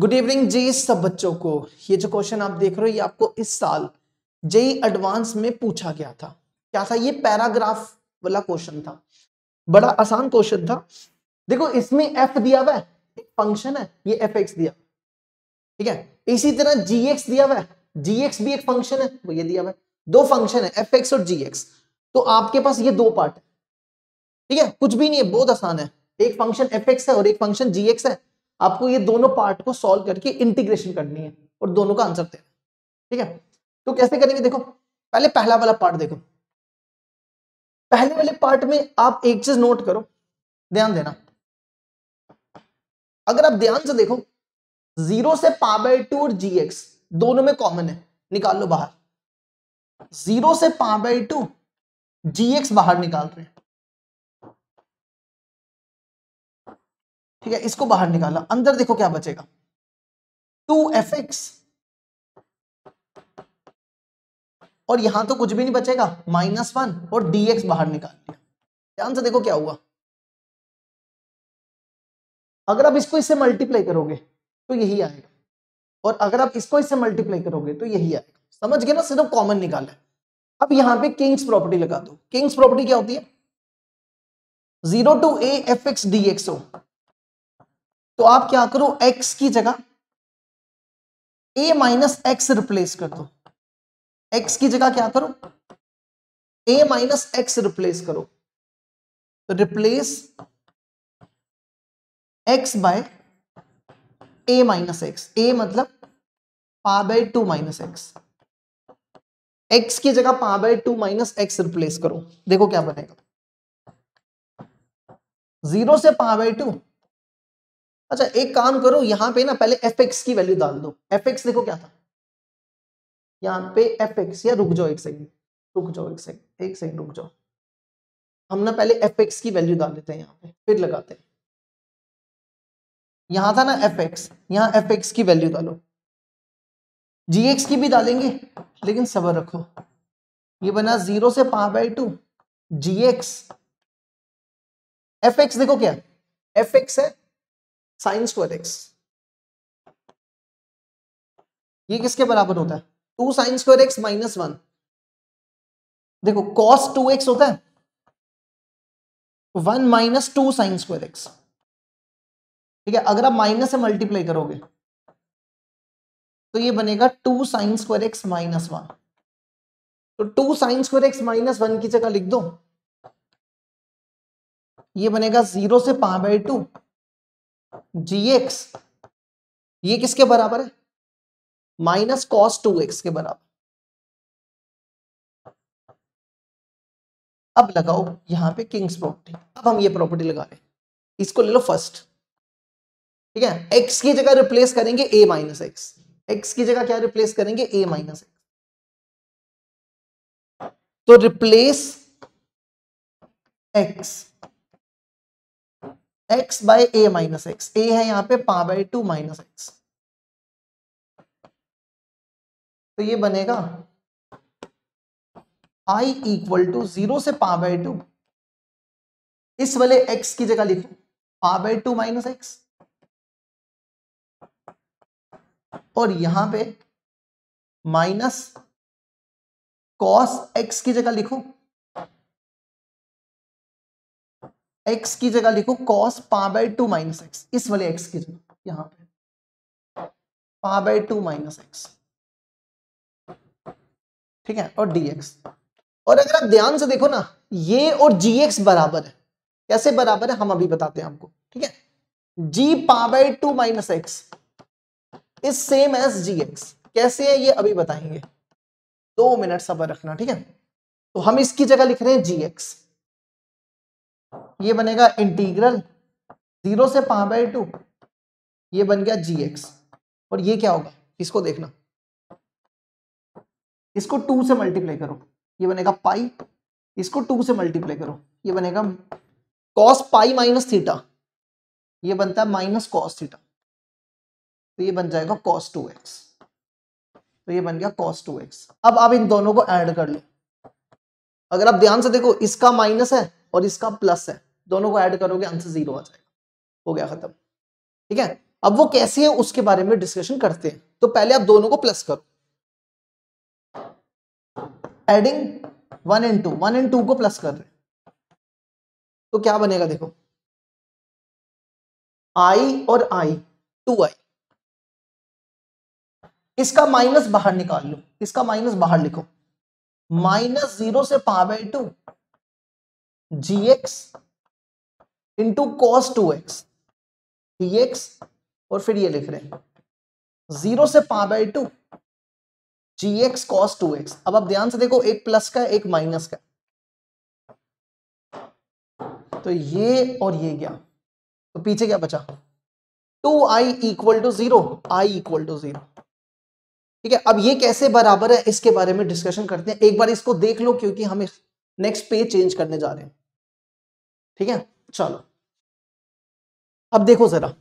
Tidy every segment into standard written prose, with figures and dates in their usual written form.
Good evening जी सब बच्चों को। ये जो क्वेश्चन आप देख रहे हो ये आपको इस साल जेई एडवांस में पूछा गया था। क्या था ये? पैराग्राफ वाला क्वेश्चन था। बड़ा आसान क्वेश्चन था। देखो इसमें एफ दिया हुआ है, एक फंक्शन है, ये एफ एक्स दिया, ठीक है। इसी तरह जी एक्स दिया हुआ है, जी एक्स भी एक फंक्शन है, वो ये दिया हुआ है। दो फंक्शन है एफ एक्स और जी एक्स। तो आपके पास ये दो पार्ट है, ठीक है। कुछ भी नहीं है, बहुत आसान है। एक फंक्शन एफ एक्स है और एक फंक्शन जी एक्स है। आपको ये दोनों पार्ट को सॉल्व करके इंटीग्रेशन करनी है और दोनों का आंसर देना, ठीक है। तो कैसे करेंगे? देखो पहले पहला वाला पार्ट देखो। पहले वाले पार्ट में आप एक चीज नोट करो, ध्यान देना। अगर आप ध्यान से देखो, 0 से π/2 और जी एक्स दोनों में कॉमन है, निकाल लो बाहर। 0 से π/2 जी एक्स बाहर निकाल रहे हैं, ठीक है। इसको बाहर निकाला, अंदर देखो क्या बचेगा, 2fx। और यहां तो कुछ भी नहीं बचेगा, -1 और dx बाहर निकाल लिया। ध्यान से देखो क्या हुआ। अगर आप इसको इससे मल्टीप्लाई करोगे तो यही आएगा, और अगर आप इसको इससे मल्टीप्लाई करोगे तो यही आएगा। समझ गए ना? सिर्फ कॉमन निकाला है। अब यहां पे किंग्स प्रॉपर्टी लगा दो। किंग्स प्रॉपर्टी क्या होती है? 0 to a fx dx हो तो आप क्या करो, x की जगह a माइनस एक्स रिप्लेस कर दो। x की जगह क्या करो, a माइनस एक्स रिप्लेस करो। तो replace x by a minus x. a मतलब π/2 माइनस एक्स। x की जगह π/2 माइनस एक्स रिप्लेस करो, देखो क्या बनेगा। 0 से π/2। अच्छा एक काम करो, यहां पे ना पहले fx की वैल्यू डाल दो। fx देखो क्या था यहां पे fx, या रुक जाओ एक सेकंड, रुक जाओ एक सेकंड रुक जाओ। हम ना पहले fx की वैल्यू डाल देते हैं यहां पे, फिर लगाते हैं। यहां था ना fx, यहां fx की वैल्यू डालो। gx की भी डालेंगे, लेकिन सब्र रखो। ये बना 0 से π/2 gx। fx देखो क्या, fx है साइन स्क्वायर एक्स। ये किसके बराबर होता है? 2 साइन स्क्वायर एक्स माइनस 1। देखो cos 2x होता है 1 माइनस 2 साइन स्क्वायर एक्स, ठीक है। अगर आप माइनस से मल्टीप्लाई करोगे तो ये बनेगा 2 साइन स्क्वायर एक्स माइनस 1। तो 2 साइन स्क्वायर एक्स माइनस 1 की जगह लिख दो, ये बनेगा 0 से π/2 gx। ये किसके बराबर है? माइनस cos 2x के बराबर। अब लगाओ यहां पे किंग्स प्रॉपर्टी। अब हम ये प्रॉपर्टी लगा रहे हैं, इसको ले लो फर्स्ट, ठीक है। x की जगह रिप्लेस करेंगे a माइनस एक्स। x की जगह क्या रिप्लेस करेंगे? a minus x. तो replace x by a minus x. a है यहां पे π/2 माइनस एक्स। तो ये बनेगा i इक्वल टू 0 से π/2। इस वाले x की जगह लिखो π/2 माइनस एक्स, और यहां पे माइनस cos x की जगह लिखो, x की जगह लिखो cos π/2 माइनस एक्स। इस वाले x की जगह यहां पे π/2 माइनस एक्स, ठीक है, और dx। और अगर आप ध्यान से देखो ना, ये और gx बराबर है। कैसे बराबर है हम अभी बताते हैं आपको, ठीक है। g π/2 minus x is same as gx। कैसे है ये अभी बताएंगे, 2 मिनट सब्र रखना, ठीक है। तो हम इसकी जगह लिख रहे हैं gx। ये बनेगा इंटीग्रल 0 से π/2, ये बन गया gx। और ये क्या होगा इसको देखना, इसको 2 से मल्टीप्लाई करो, ये बनेगा पाई। इसको 2 से मल्टीप्लाई करो, ये बनेगा cos पाई माइनस थीटा, ये बनता है माइनस cos थीटा। तो ये बन जाएगा cos 2x। तो ये बन गया cos 2x। अब आप इन दोनों को ऐड कर लो। अगर आप ध्यान से देखो, इसका माइनस है और इसका प्लस है, दोनों को ऐड करोगे आंसर 0 आ जाएगा। हो गया खत्म, ठीक है। अब वो कैसे है उसके बारे में डिस्कशन करते हैं। तो पहले आप दोनों को प्लस करो, एडिंग 1 and 2, 1 and 2 को प्लस कर रहे हैं, तो क्या बनेगा देखो, i और i 2i, इसका माइनस बाहर निकाल लो, इसका माइनस बाहर लिखो, -0 से π/2 gx into cos 2x dx, और फिर ये लिख रहे हैं 0 से π/2 gx cos 2x। अब आप ध्यान से देखो, एक प्लस का एक माइनस का, तो ये और ये गया, तो पीछे क्या बचा, 2i equal to 0, i equal to 0। ठीक है, अब ये कैसे बराबर है इसके बारे में डिस्कशन करते हैं। एक बार इसको देख लो क्योंकि हम नेक्स्ट पेज चेंज करने जा रहे हैं। ठीक है, चलो अब देखो जरा,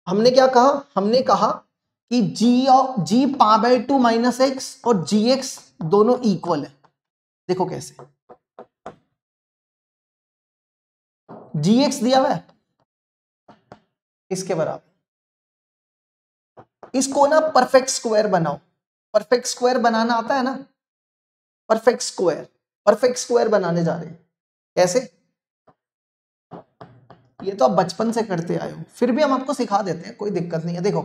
हमने क्या कहा, हमने कहा कि g π/2 माइनस एक्स और gx दोनों इक्वल है। देखो कैसे, gx दिया हुआ है इसके बराबर, इसको ना परफेक्ट स्क्वायर बनाओ। परफेक्ट स्क्वायर बनाना आता है ना, परफेक्ट स्क्वायर बनाने जा रहे हैं। कैसे, ये तो आप बचपन से करते आए हो, फिर भी हम आपको सिखा देते हैं, कोई दिक्कत नहीं है। देखो,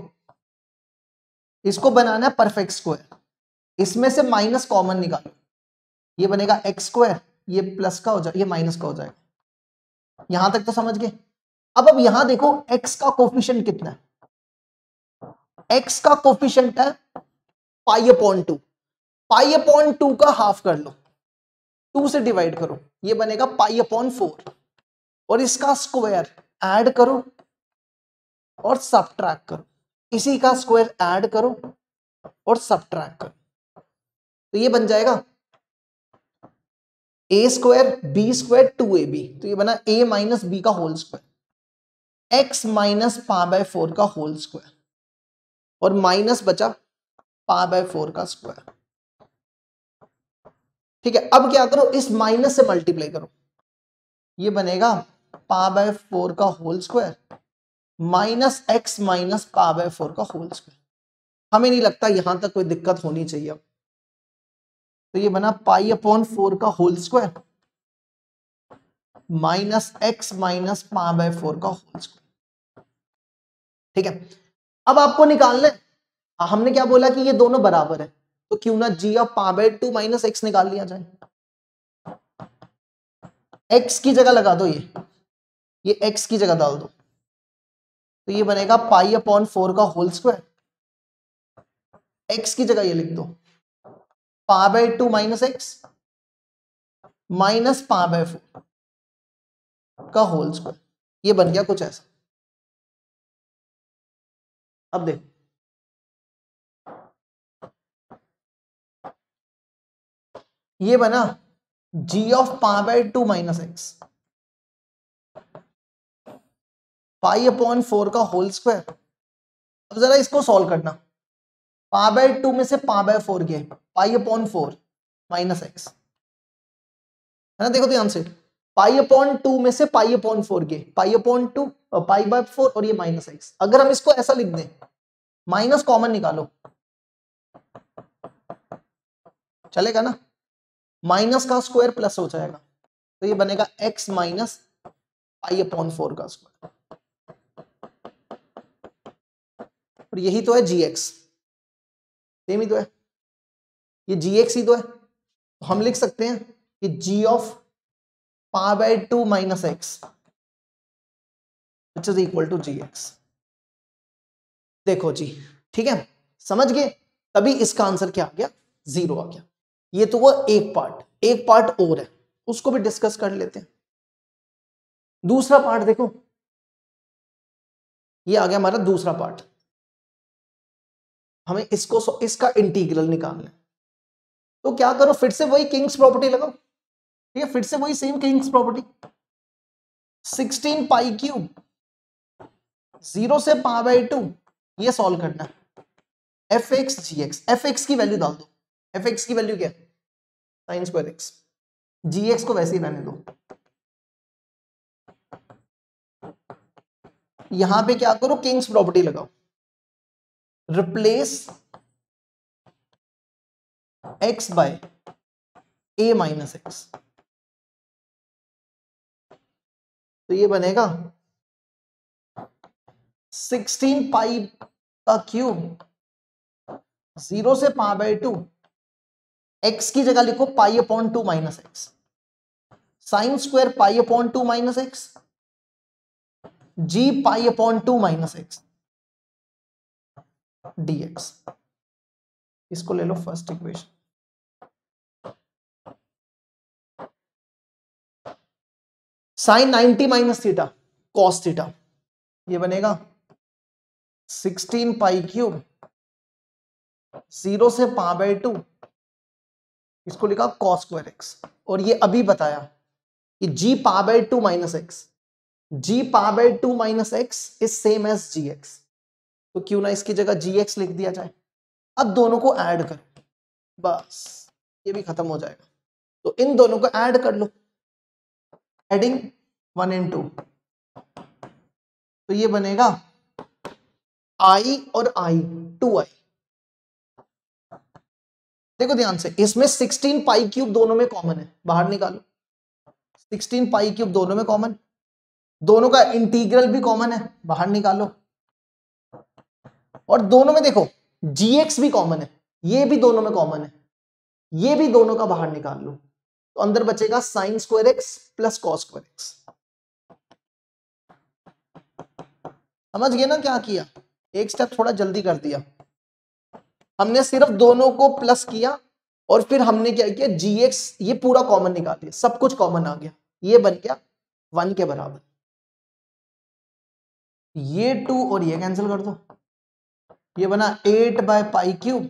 इसको बनाना है परफेक्ट स्क्वायर, इसमें से माइनस कॉमन निकालो, ये बनेगा एक्स स्क्वायर, ये प्लस का हो जाए, ये माइनस का हो जाएगा। यहां तक तो समझ गए। अब यहां देखो, x का कोफिशिएंट कितना है, x का कोफिशिएंट है π/2, π/2 का हाफ कर लो, 2 से डिवाइड करो, ये बनेगा π/4, और इसका स्क्वायर ऐड करो और सबट्रैक्ट करो, इसी का स्क्वायर ऐड करो और सबट्रैक्ट करो, तो ये बन जाएगा a square b square 2ab, तो ये बना a माइनस बी का होल स्क्वायर, x माइनस π/4 का होल स्क्वायर, और माइनस बचा π/4 का स्क्वायर। ठीक है, अब क्या करो, इस माइनस से मल्टीप्लाई करो, ये बनेगा π/4 का whole square minus x minus π/4 का होल स्क्वायर। हमें नहीं लगता यहां तक कोई दिक्कत होनी चाहिए। अब तो ये बना π/4 का whole square minus x minus π/4 का होल स्क्वायर। ठीक है, अब आपको निकालना है, हमने क्या बोला कि ये दोनों बराबर है, तो क्यों ना g ऑफ π/2 माइनस एक्स निकाल लिया जाए। x की जगह लगा दो, ये x की जगह डाल दो, तो ये बनेगा π/4 का होल स्क्वायर, x की जगह ये लिख दो π/2 माइनस एक्स माइनस π/4 का होल स्क्वायर, ये बन गया कुछ ऐसा। अब देखो, ये बना g ऑफ π/2 माइनस एक्स π/4 का होल स्क्वायर। अब जरा इसको सॉल्व करना, π/2 में से π/4 गया, π/4 माइनस एक्स है ना। देखो ध्यान से, π/2 में से π/4 गए, π/2 और π/4 और ये माइनस एक्स। अगर हम इसको ऐसा लिख दें, माइनस कॉमन निकालो, चलेगा ना, माइनस का स्क्वायर प्लस हो जाएगा, तो ये बनेगा x माइनस π/4 का स्क्वायर, और यही तो है gx, सेम ही तो है, ये gx ही तो है। तो हम लिख सकते हैं कि g of π/2 minus x which is equal to gx। देखो जी, ठीक है, समझ गए, तभी इसका आंसर क्या आ गया, 0 आ गया। ये तो वो एक पार्ट और है, उसको भी डिस्कस कर लेते हैं। दूसरा पार्ट देखो, ये आ गया हमारा दूसरा पार्ट, हमें इसका इंटीग्रल निकालना है। तो क्या करो, फिर से वही किंग्स प्रॉपर्टी लगाओ, ठीक है, फिर से वही सेम किंग्स प्रॉपर्टी, 16 पाई क्यूब 0 से π/2, ये सॉल्व करना है, fx gx, fx की वैल्यू डाल दो, fx की वैल्यू क्या है, sin स्क्वायर x, gx को वैसे ही रहने दो, यहां पे क्या करो, किंग्स प्रॉपर्टी लगाओ, replace x by a minus x. तो ये बनेगा 16 पाई का क्यूब 0 से पा बाय 2, x की जगह लिखो pi upon 2 minus x, sine square pi upon 2 minus x, g pi upon 2 minus x dx। इसको ले लो first equation. Sine 90 minus theta cos theta, ये बनेगा 16 पाई क्यूब 0 से पा बाय 2, इसको लिखा कॉस स्क्वायर एक्स। और ये अभी बताया कि जी pi by 2 minus x, G pi by 2 minus x is same as G X, तो क्यों ना इसकी जगह जी एक्स लिख दिया जाए। अब दोनों को ऐड करो, बस ये भी खत्म हो जाएगा। तो इन दोनों को ऐड कर लो, एडिंग 1 and 2, तो ये बनेगा i और i 2i। देखो ध्यान से, इसमें 16 पाई क्यूब दोनों में कॉमन है, बाहर निकालो। 16 पाई क्यूब दोनों में कॉमन, दोनों का इंटीग्रल भी कॉमन है, बाहर निकालो। और दोनों में देखो gx भी कॉमन है, ये भी दोनों में कॉमन है, ये भी दोनों का बाहर निकाल लो, तो अंदर बचेगा sine square x plus cos square x. समझ गए ना क्या किया, एक स्टेप थोड़ा जल्दी कर दिया। हमने सिर्फ दोनों को प्लस किया और फिर हमने क्या किया, gx ये पूरा कॉमन निकाल दिया, सब कुछ कॉमन आ गया, ये बन गया 1 के बराबर। ये 2 और ये कैंसिल कर दो, ये बना 8 बाय पाई क्यूब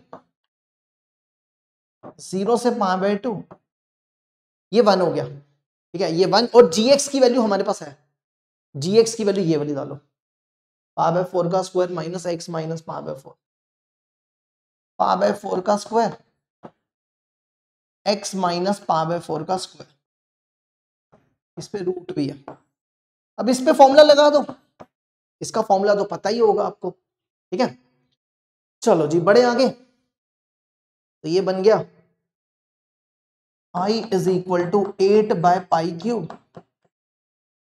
0 से पा बाय 2, ये 1 हो गया, ठीक है, ये 1। और gx की वैल्यू हमारे पास है, gx की वैल्यू ये वाली डालो, पा बाय 4 का square minus x minus pi by 4, पा बाय 4 का square x minus pi by 4 का स्क्वायर, इस पे रूट भी है। अब इस पे फॉर्मूला लगा दो, इसका फॉर्मूला तो पता ही होगा आपको, ठीक है। चलो जी बढ़े आगे, तो ये बन गया i is equal to 8 by pi cube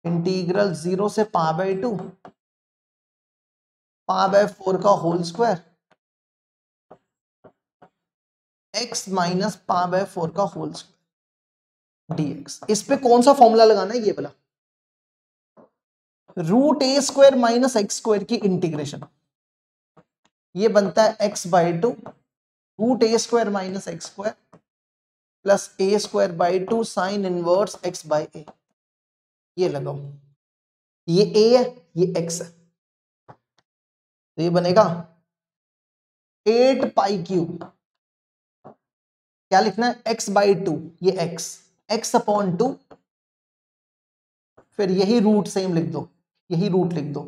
integral 0 से पा बाय 2 पा बाय 4 का whole square x minus pi by 4 का होल स्क्वायर dx। इस पे कौन सा फॉर्मूला लगाना है ये वाला, root a square minus x square की इंटीग्रेशन, ये बनता है x by 2 root a square minus x square plus A square by 2 sine inverse x by a. ये लगाओ, ये a है ये x है, तो ये बनेगा 8 पाई क्यूब, क्या लिखना है x बाय 2, ये x अपॉन 2, फिर यही रूट सेम लिख दो, यही रूट लिख दो,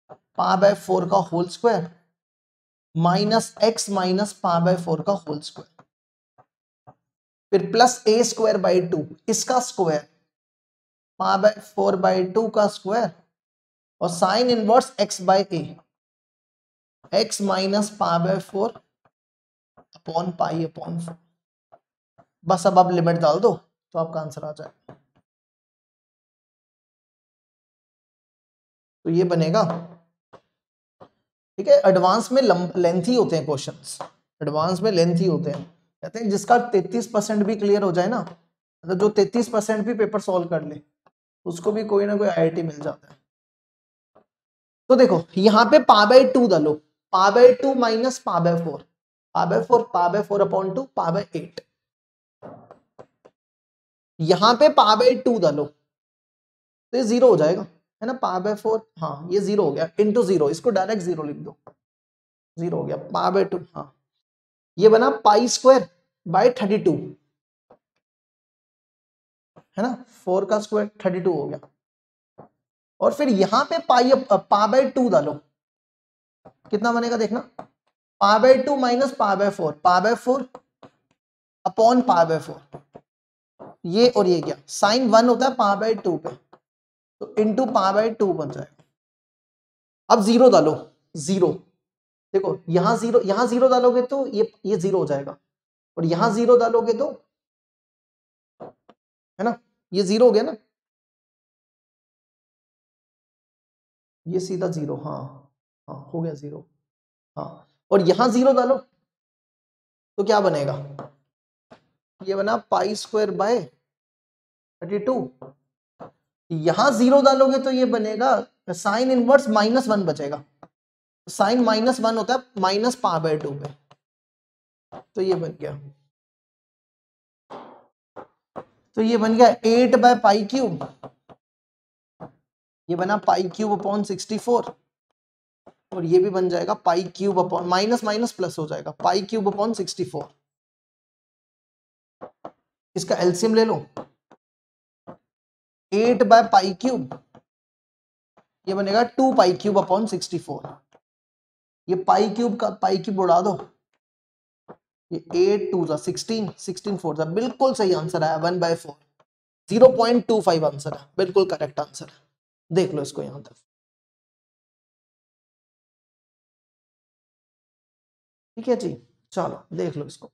पा बाय 4 का whole square minus x minus pi by 4 का होल स्क्वायर, फिर प्लस ए स्क्वायर बाय 2 इसका स्क्वायर, पा बाय 4 बाय 2 का स्क्वायर और sign inverse x by A, x minus pi by 4 upon pi upon 4। बस अब आप लिमिट डाल दो तो आपका आंसर आ जाएगा। तो ये बनेगा, ठीक है। एडवांस में लेंथी होते हैं क्वेश्चंस, एडवांस में लेंथी होते हैं, कहते हैं जिसका 33% भी क्लियर हो जाए ना, मतलब जो 33% भी पेपर सॉल्व कर ले उसको भी कोई ना कोई IIT मिल जाता है। तो देखो यहाँ पे पा बाय 2 डालो, पा बाय 2 माइनस पा बाय 4, पा बाय 4 पा बाय 4 अपॉन 2 पा बाय 8, यहाँ पे पा बाय 2 डालो तो ये 0 हो जाएगा, है ना, पा बाय 4, हाँ ये 0 हो गया, इंटू 0, इसको डायरेक्ट 0 लिख दो, 0 हो गया, पा बाय 2, हाँ ये बना पाई स्क्वायर बाय 32, है ना, 4 का स्क्वायर 32 हो गया। और फिर यहां पे पा बाय 2 डालो, कितना बनेगा देखना, पा बाय 2 माइनस पा बाय 4, पा बाय 4 अपॉन पा बाय 4, ये और ये क्या, साइन 1 होता है पा बाय 2 पे, तो इंटू पा बाय 2 बन जाएगा। अब जीरो डालो, जीरो, देखो यहाँ जीरो डालोगे तो ये जीरो हो जाएगा, और यहाँ जीरो डालोगे तो, है ना, ये जीरो हो गया ना, ये सीधा जीरो, हाँ हाँ हो गया जीरो, हाँ, और यहाँ जीरो डालो तो क्या बनेगा, ये बना पाई स्क्वायर बाय 32, यहां जीरो डालोगे तो ये बनेगा साइन इनवर्स -1 बचेगा, साइन -1 होता है -π/2 पे, तो ये बन गया, तो ये बन गया 8/π³, ये बना π³ /64, और ये भी बन जाएगा π³ माइनस माइनस प्लस हो जाएगा π³/64, इसका एलसीएम ले लो, 8/π³, ये बनेगा 2π³/64, ये π³ उड़ा दो, ये 8 2 16, 16 4 बिल्कुल सही आंसर आया 1/4, 0.25 आंसर है, बिल्कुल करेक्ट आंसर है, देख लो इसको यहां तक, ठीक है जी, चलो देख लो इसको।